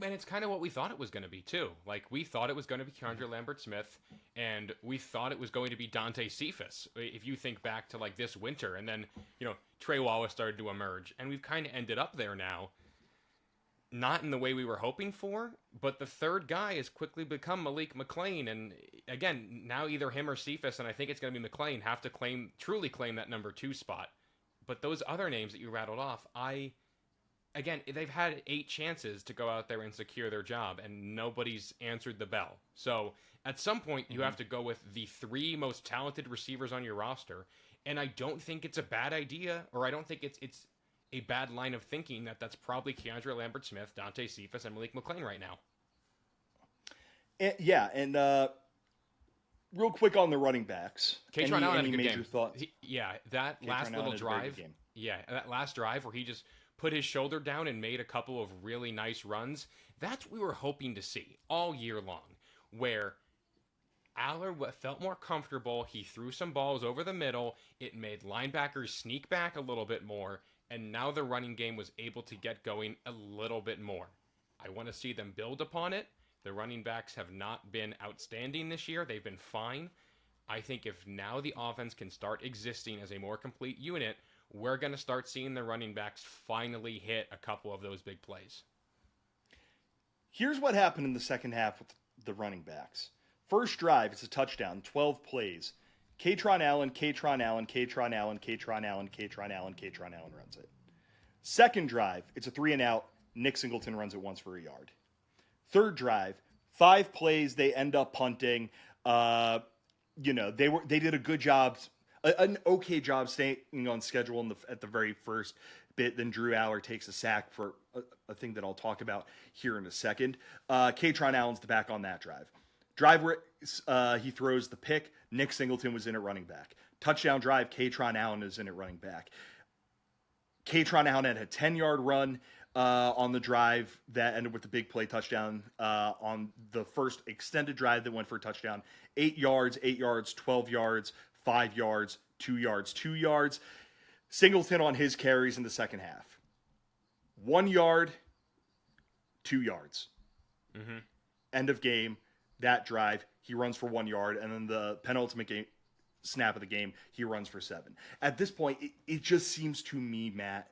And it's kind of what we thought it was going to be, too. We thought it was going to be Keandre Lambert-Smith, and we thought it was going to be Dante Cephas. If you think back to, this winter, and then, Trey Wallace started to emerge, and we've kind of ended up there now. Not in the way we were hoping for, but the third guy has quickly become Malik McClain, and again, now either him or Cephas, and I think it's going to be McClain, have to truly claim that number 2 spot. But those other names that you rattled off, again, they've had 8 chances to go out there and secure their job, and nobody's answered the bell. So at some point, you have to go with the 3 most talented receivers on your roster, and I don't think it's a bad idea, or I don't think it's a bad line of thinking that's probably Keandre Lambert-Smith, Dante Cephas, and Malik McClain right now. And real quick on the running backs. Kaytron Allen had a good major game. Thoughts? That Kaytron last Allen little had a very drive. good game. Yeah, that last drive where he just put his shoulder down and made a couple of really nice runs. That's what we were hoping to see all year long, where Aller felt more comfortable. He threw some balls over the middle. It made linebackers sneak back a little bit more, and now the running game was able to get going a little bit more. I want to see them build upon it. The running backs have not been outstanding this year. They've been fine. I think if now the offense can start existing as a more complete unit, we're going to start seeing the running backs finally hit a couple of those big plays. Here's what happened in the second half with the running backs. First drive, it's a touchdown, 12 plays. Kaytron Allen runs it. Second drive, it's a 3-and-out. Nick Singleton runs it once for a yard. Third drive, 5 plays, they end up punting. They did a good job, an okay job staying on schedule at the very first bit. Then Drew Aller takes a sack for a thing that I'll talk about here in a second. Kaytron Allen's the back on that drive. Drive where he throws the pick, Nick Singleton was in at running back. Touchdown drive, Kaytron Allen is in at running back. Kaytron Allen had a 10-yard run on the drive that ended with the big play touchdown on the first extended drive that went for a touchdown. 8 yards, 12 yards, 5 yards, 2 yards, 2 yards. Singleton on his carries in the second half. 1 yard, 2 yards. Mm-hmm. End of game. That drive, he runs for 1 yard, and then the penultimate game snap of the game, he runs for 7. At this point, it just seems to me, Matt,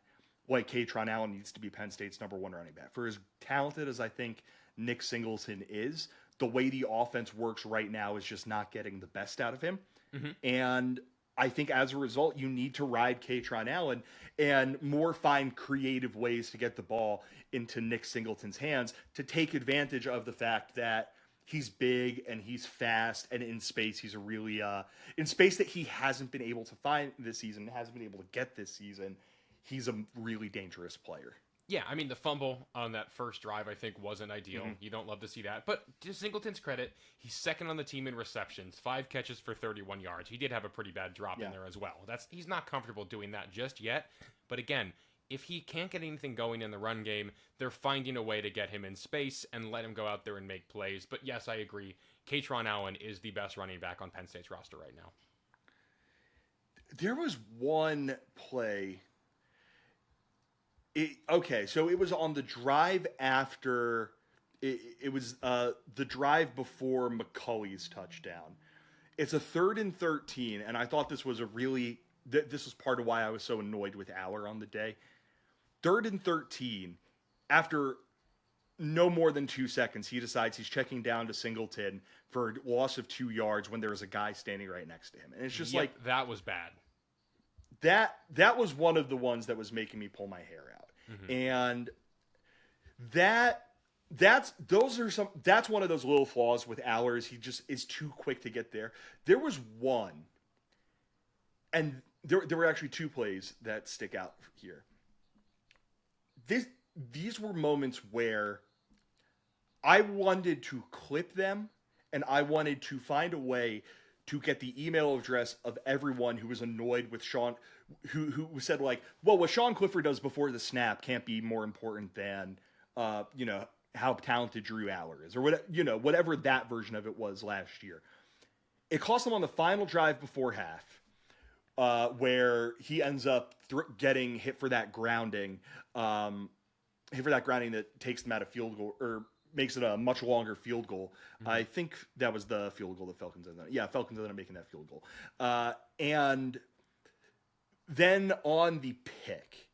like Kaytron Allen needs to be Penn State's number 1 running back. For as talented as I think Nick Singleton is, the way the offense works right now is just not getting the best out of him. Mm-hmm. And I think as a result, you need to ride Kaytron Allen and more find creative ways to get the ball into Nick Singleton's hands to take advantage of the fact that he's big and he's fast, and in space he's a really in space that he hasn't been able to find this season, hasn't been able to get this season. He's a really dangerous player. Yeah, I mean, the fumble on that first drive, I think, wasn't ideal. You don't love to see that. But to Singleton's credit, he's second on the team in receptions, 5 catches for 31 yards. He did have a pretty bad drop in there as well. He's not comfortable doing that just yet. But again, if he can't get anything going in the run game, they're finding a way to get him in space and let him go out there and make plays. But yes, I agree. Kaytron Allen is the best running back on Penn State's roster right now. There was one play. So it was on the drive after. It was the drive before McCulley's touchdown. It's a 3rd and 13, and I thought this was this was part of why I was so annoyed with Aller on the day. 3rd and 13, after no more than 2 seconds, he decides he's checking down to Singleton for a loss of 2 yards when there's a guy standing right next to him. And it's just like... That was bad. That was one of the ones that was making me pull my hair out. Mm-hmm. And that's one of those little flaws with Allers. He just is too quick to get there. There was one, and there were actually 2 plays that stick out here. These were moments where I wanted to clip them, and I wanted to find a way to get the email address of everyone who was annoyed with Sean, who said like, well, what Sean Clifford does before the snap can't be more important than, how talented Drew Aller is, or whatever that version of it was last year. It cost him on the final drive before half, where he ends up getting hit for that grounding, that takes them out of field goal, or makes it a much longer field goal. Mm-hmm. I think that was the field goal the Falcons ended up. Yeah, Falcons ended up making that field goal. And then on the pick,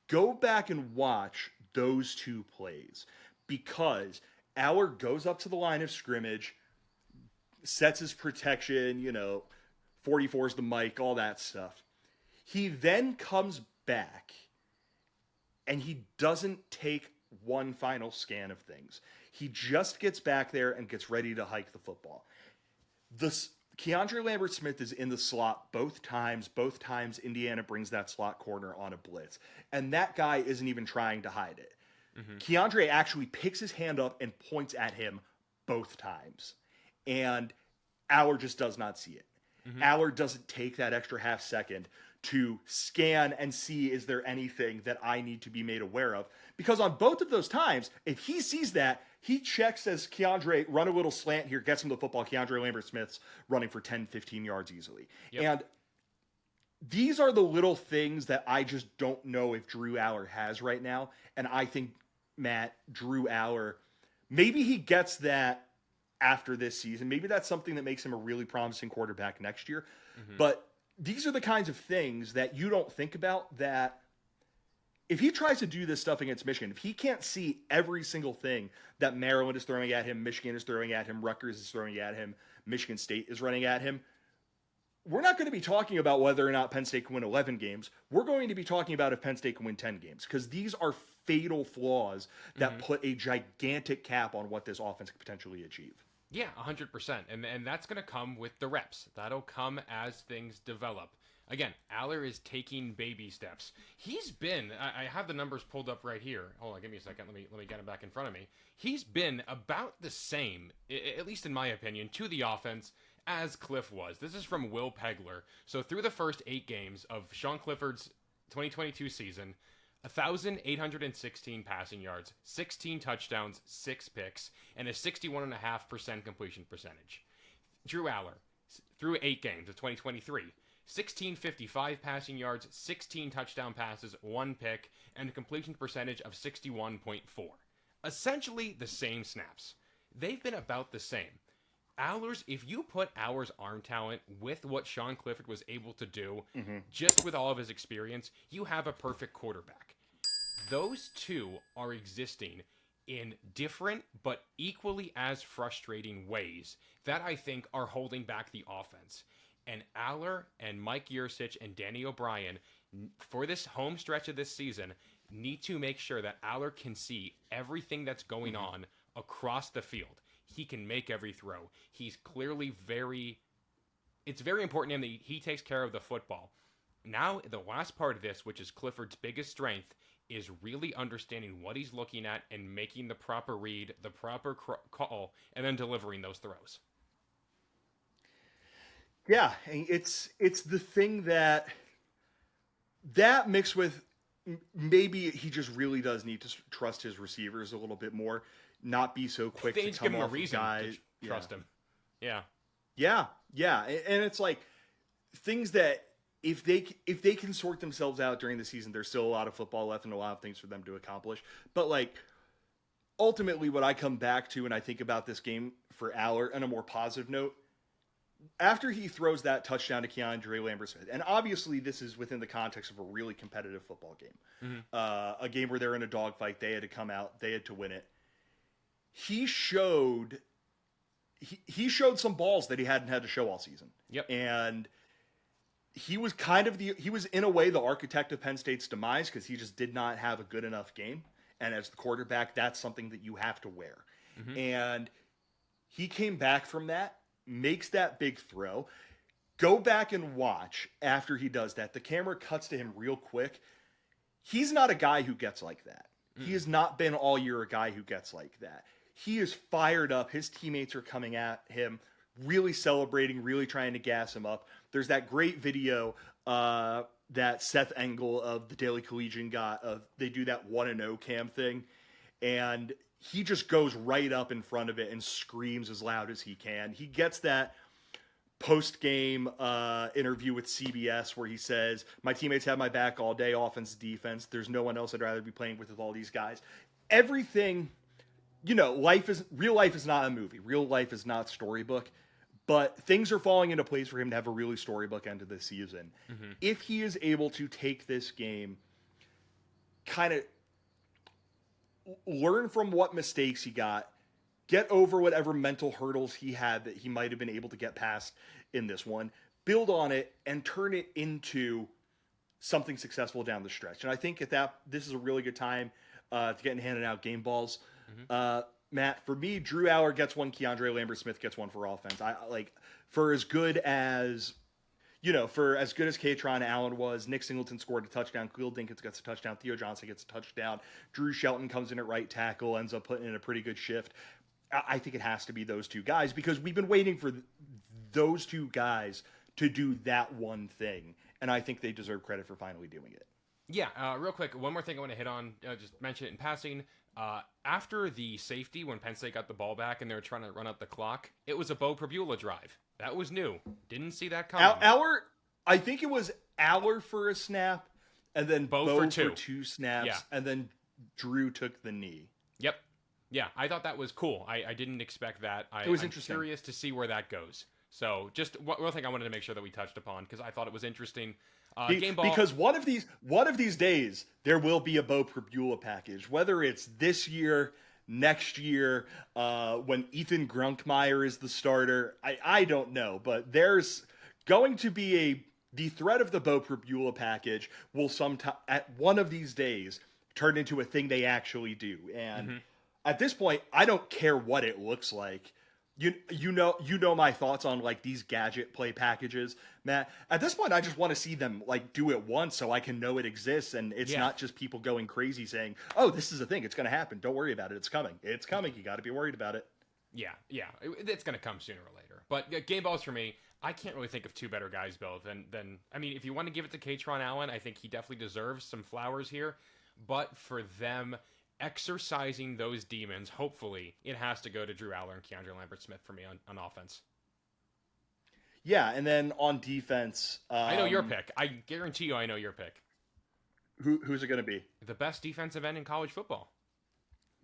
go back and watch those 2 plays, because Aller goes up to the line of scrimmage, sets his protection, 44's the mic, all that stuff. He then comes back and he doesn't take one final scan of things. He just gets back there and gets ready to hike the football. Keandre Lambert-Smith is in the slot both times. Both times Indiana brings that slot corner on a blitz. And that guy isn't even trying to hide it. Mm-hmm. Keandre actually picks his hand up and points at him both times. And Aller just does not see it. Mm-hmm. Aller doesn't take that extra half second to scan and see, is there anything that I need to be made aware of? Because on both of those times, if he sees that, he checks as Keandre, run a little slant here, gets him the football. Keandre Lambert-Smith's running for 10, 15 yards easily. Yep. And these are the little things that I just don't know if Drew Aller has right now. And I think, Matt, Drew Aller, maybe he gets that after this season. Maybe that's something that makes him a really promising quarterback next year. Mm-hmm. But these are the kinds of things that you don't think about, that if he tries to do this stuff against Michigan, if he can't see every single thing that Maryland is throwing at him, Michigan is throwing at him, Rutgers is throwing at him, Michigan State is running at him, we're not going to be talking about whether or not Penn State can win 11 games. We're going to be talking about if Penn State can win 10 games, because these are fatal flaws that put a gigantic cap on what this offense could potentially achieve. Yeah, 100%. And that's going to come with the reps. That'll come as things develop. Again, Aller is taking baby steps. He's been, I have the numbers pulled up right here. Hold on, give me a second. Let me get him back in front of me. He's been about the same, at least in my opinion, to the offense as Cliff was. This is from Will Pegler. So through the first 8 games of Sean Clifford's 2022 season, 1,816 passing yards, 16 touchdowns, 6 picks, and a 61.5% completion percentage. Drew Aller, through 8 games of 2023. 1655 passing yards, 16 touchdown passes, 1 pick, and a completion percentage of 61.4. Essentially the same snaps. They've been about the same. Aller's, if you put Aller's arm talent with what Sean Clifford was able to do, just with all of his experience, you have a perfect quarterback. Those two are existing in different but equally as frustrating ways that I think are holding back the offense. And Aller and Mike Yurcich and Danny O'Brien, for this home stretch of this season, need to make sure that Aller can see everything that's going on across the field. He can make every throw. He's clearly it's very important to him that he takes care of the football. Now, the last part of this, which is Clifford's biggest strength, is really understanding what he's looking at and making the proper read, the proper call, and then delivering those throws. Yeah, it's the thing that mixed with maybe he just really does need to trust his receivers a little bit more, not be so quick to come off guys. Trust him. Yeah. Yeah, and it's like things that if they can sort themselves out during the season, there's still a lot of football left and a lot of things for them to accomplish. But like ultimately, what I come back to when I think about this game for Aller, on a more positive note, after he throws that touchdown to Keandre Lambert-Smith, and obviously this is within the context of a really competitive football game, a game where they're in a dogfight, they had to come out, they had to win it. He showed some balls that he hadn't had to show all season. Yep. And he was he was in a way the architect of Penn State's demise because he just did not have a good enough game. And as the quarterback, that's something that you have to wear. And he came back from that, makes that big throw. Go back and watch after he does that. The camera cuts to him real quick. He's not a guy who gets like that. He has not been all year a guy who gets like that. He is fired up. His teammates are coming at him, really celebrating, really trying to gas him up. There's that great video that Seth Engel of the Daily Collegian got. They do that 1-0 cam thing, and he just goes right up in front of it and screams as loud as he can. He gets that post-game interview with CBS where he says, "My teammates have my back all day, offense, defense. There's no one else I'd rather be playing with all these guys." Everything, real life is not a movie. Real life is not storybook. But things are falling into place for him to have a really storybook end of this season. If he is able to take this game, kind of learn from what mistakes he got, get over whatever mental hurdles he had that he might have been able to get past in this one, build on it, and turn it into something successful down the stretch. And I think this is a really good time to get handing out game balls. Matt, for me, Drew Aller gets one, Keandre Lambert-Smith gets one for offense. For as good as Katron Allen was, Nick Singleton scored a touchdown, Khalil Dinkins gets a touchdown, Theo Johnson gets a touchdown, Drew Shelton comes in at right tackle, ends up putting in a pretty good shift. I think it has to be those two guys because we've been waiting for those two guys to do that one thing, and I think they deserve credit for finally doing it. Yeah, real quick, one more thing I want to hit on, just mention it in passing. After the safety, when Penn State got the ball back and they were trying to run out the clock, it was a Bo Prabula drive. That was new. Didn't see that coming. I think it was Aller for a snap, and then Bo for two snaps, and then Drew took the knee. Yep. Yeah, I thought that was cool. I didn't expect that. It was interesting. I'm curious to see where that goes. So just one thing I wanted to make sure that we touched upon because I thought it was interesting. Game ball. Because one of these days there will be a Bo Prabula package, whether it's this year, next year, when Ethan Grunkmeyer is the starter. I don't know, but there's going to be the threat of the Bo Prabula package will sometime at one of these days turn into a thing they actually do. And at this point, I don't care what it looks like. You know my thoughts on like these gadget play packages, Matt. At this point, I just want to see them like do it once so I can know it exists and it's not just people going crazy saying, "Oh, this is a thing. It's going to happen. Don't worry about it. It's coming. It's coming. You got to be worried about it." Yeah, it's going to come sooner or later. But game balls for me, I can't really think of two better guys, Bill. Than I mean, if you want to give it to Katron Allen, I think he definitely deserves some flowers here. But for them exercising those demons, hopefully it has to go to Drew Aller and Keandre Lambert-Smith for me on offense. Yeah, and then on defense, I know your pick. I guarantee you I know your pick. who's it going to be? The best defensive end in college football.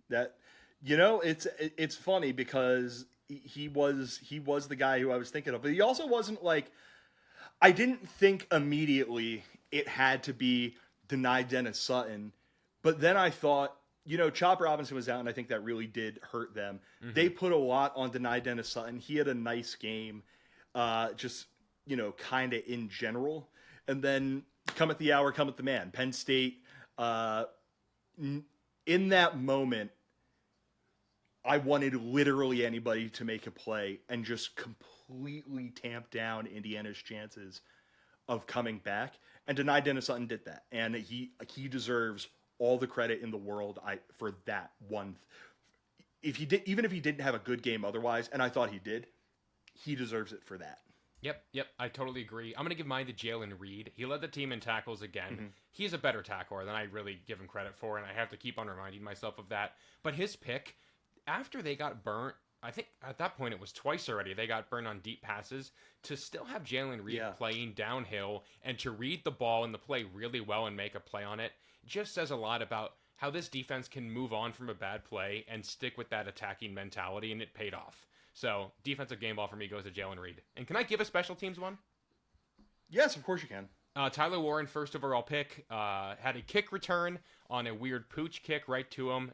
That it's funny because he was the guy who I was thinking of, but he also wasn't like I didn't think immediately it had to be denied Dennis Sutton, but then I thought, Chop Robinson was out, and I think that really did hurt them. Mm-hmm. They put a lot on denied Dennis Sutton. He had a nice game, just kind of in general, and then come at the hour, come at the man. Penn State, in that moment, I wanted literally anybody to make a play and just completely tamp down Indiana's chances of coming back. And denied Dennis Sutton did that, and he deserves all the credit in the world for that one. Even if he didn't have a good game otherwise, and I thought he did, he deserves it for that. Yep, I totally agree. I'm going to give mine to Jalen Reed. He led the team in tackles again. Mm-hmm. He's a better tackler than I really give him credit for, and I have to keep on reminding myself of that. But his pick, after they got burnt, I think at that point it was twice already, they got burned on deep passes, to still have Jalen Reed playing downhill and to read the ball and the play really well and make a play on it just says a lot about how this defense can move on from a bad play and stick with that attacking mentality, and it paid off. So, defensive game ball for me goes to Jalen Reed. And can I give a special teams one? Yes, of course you can. Tyler Warren, first overall pick, had a kick return on a weird pooch kick right to him.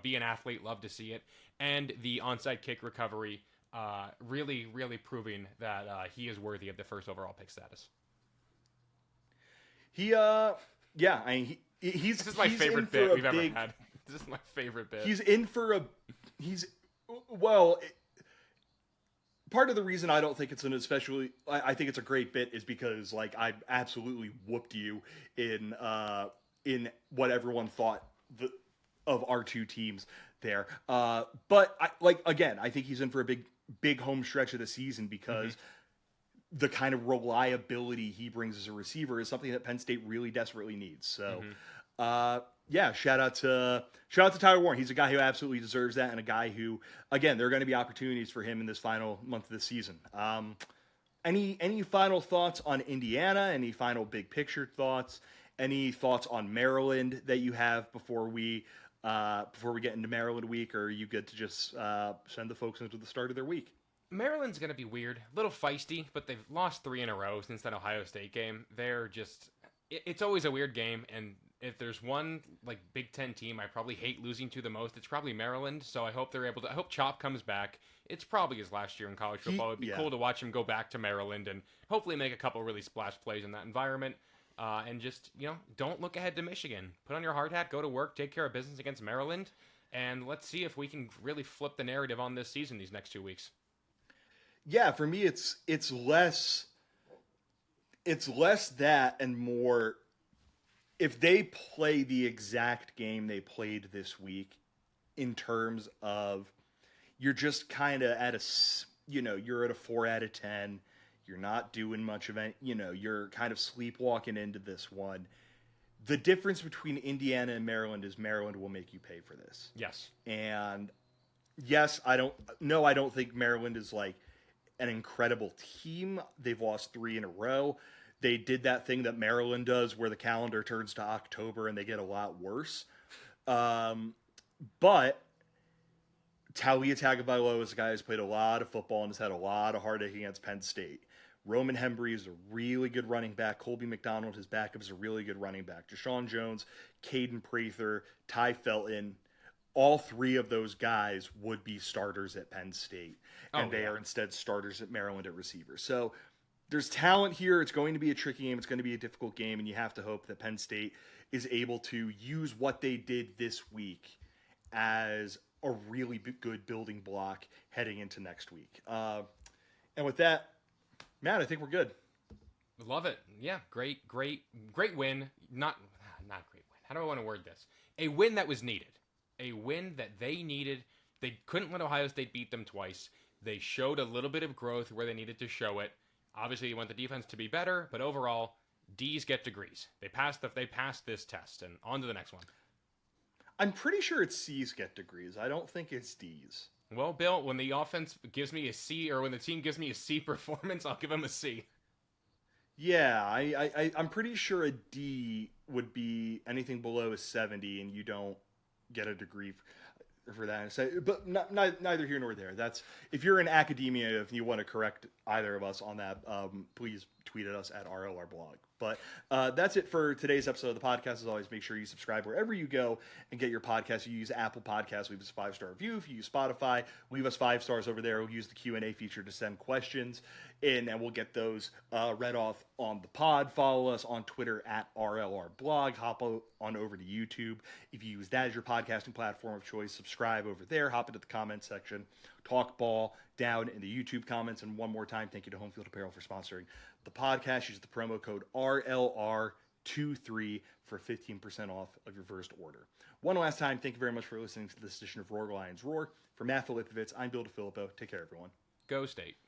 Be an athlete, love to see it. And the onside kick recovery, really, really proving that he is worthy of the first overall pick status. He's This is my favorite bit we've ever had. This is my favorite bit. Part of the reason I don't think it's I think it's a great bit is because I absolutely whooped you in what everyone thought of our two teams there. But I think he's in for a big home stretch of the season because the kind of reliability he brings as a receiver is something that Penn State really desperately needs. So, shout out to Tyler Warren. He's a guy who absolutely deserves that, and a guy who, again, there are going to be opportunities for him in this final month of the season. Any final thoughts on Indiana? Any final big picture thoughts? Any thoughts on Maryland that you have before we get into Maryland week, or are you good to just send the folks into the start of their week? Maryland's going to be weird, a little feisty, but they've lost 3 in a row since that Ohio State game. They're just, it's always a weird game, and if there's one Big Ten team I probably hate losing to the most, it's probably Maryland. So I hope I hope Chop comes back. It's probably his last year in college football. It'd be cool to watch him go back to Maryland and hopefully make a couple really splash plays in that environment. And just, don't look ahead to Michigan. Put on your hard hat, go to work, take care of business against Maryland, and let's see if we can really flip the narrative on this season these next 2 weeks. Yeah, for me, it's less that and more if they play the exact game they played this week in terms of you're just kind of at you're at a 4 out of 10. You're not doing much of any, you're kind of sleepwalking into this one. The difference between Indiana and Maryland is Maryland will make you pay for this. Yes. And yes, I don't think Maryland is an incredible team. They've lost 3 in a row. They did that thing that Maryland does where the calendar turns to October and they get a lot worse. But Talia Tagovailoa is a guy who's played a lot of football and has had a lot of heartache against Penn State. Roman Hembry is a really good running back. Colby McDonald, his backup, is a really good running back. Deshaun Jones, Caden Prather, Ty Felton, all 3 of those guys would be starters at Penn State. And they are instead starters at Maryland at receiver. So there's talent here. It's going to be a tricky game. It's going to be a difficult game. And you have to hope that Penn State is able to use what they did this week as a really good building block heading into next week. And with that, Matt, I think we're good. Love it. Yeah, great win. Not great win. How do I want to word this? A win that was needed. A win that they needed. They couldn't let Ohio State beat them twice. They showed a little bit of growth where they needed to show it. Obviously, you want the defense to be better, but overall, D's get degrees. They passed this test, and on to the next one. I'm pretty sure it's C's get degrees. I don't think it's D's. Well, Bill, when the offense gives me a C, or when the team gives me a C performance, I'll give them a C. Yeah, I'm pretty sure a D would be anything below a 70, and you don't get a degree for that. So, but neither here nor there. That's if you're in academia, if you want to correct either of us on that, please tweet at us at RLR blog. But that's it for today's episode of the podcast. As always, make sure you subscribe wherever you go and get your podcast. You use Apple Podcasts, leave us a 5-star review. If you use Spotify, leave us 5 stars over there. We'll use the Q&A feature to send questions in, and we'll get those read off on the pod. Follow us on Twitter at RLR blog. Hop on over to YouTube. If you use that as your podcasting platform of choice, subscribe over there. Hop into the comments section. Talk ball down in the YouTube comments. And one more time, thank you to Home Field Apparel for sponsoring the podcast. Use the promo code RLR23 for 15% off of your first order. One last time, thank you very much for listening to this edition of Roar Lions Roar. For Matt Filipovitz, I'm Bill DeFilippo. Take care, everyone. Go State.